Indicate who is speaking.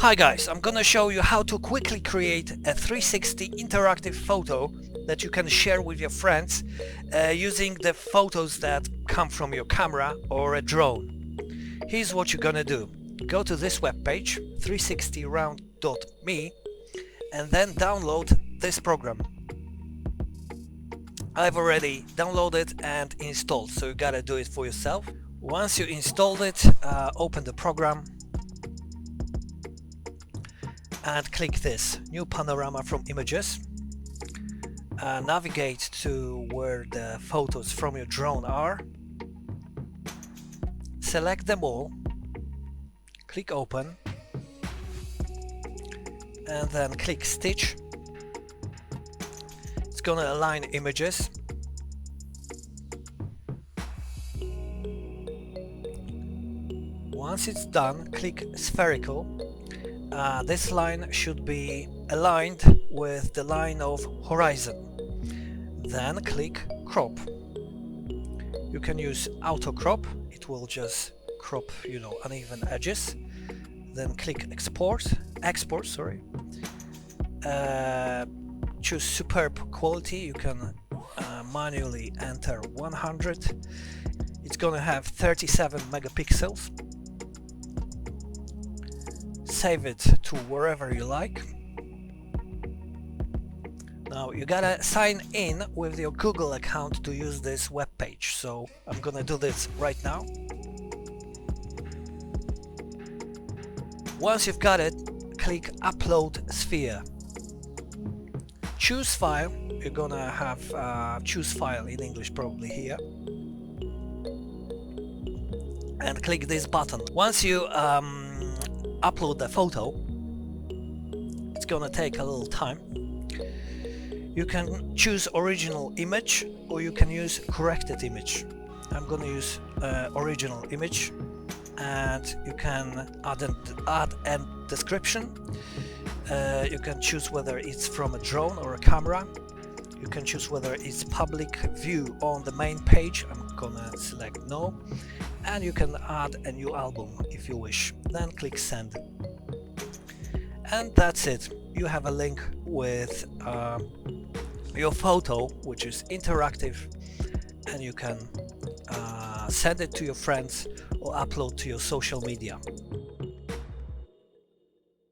Speaker 1: Hi guys, I'm gonna show you how to quickly create a 360 interactive photo that you can share with your friends using the photos that come from your camera or a drone. Here's what you're gonna do. Go to this webpage, 360round.me, and then download this program. I've already downloaded and installed, so you gotta do it for yourself. Once you installed it, open the program and click this new panorama from images. Navigate to where the photos from your drone are. Select them all, click open, and then click stitch. It's gonna align images. Once it's done, click spherical. This line should be aligned with the line of horizon. Then click crop. You can use auto crop, it will just crop, uneven edges. Then click export, choose superb quality. You can manually enter 100. It's gonna have 37 megapixels. Save it to wherever you like. Now you gotta sign in with your Google account to use this web page, so I'm gonna do this right now. Once you've got it, click upload sphere. Choose file. You're gonna have choose file in English probably here, and click this button. Once you upload the photo, it's gonna take a little time. You can choose original image or you can use corrected image. I'm gonna use original image, and you can add a description. You can choose whether it's from a drone or a camera. You can choose whether it's public view on the main page. I'm gonna select no, and you can add a new album if you wish. Then click send, and that's it. You have a link with your photo, which is interactive, and you can send it to your friends or upload to your social media.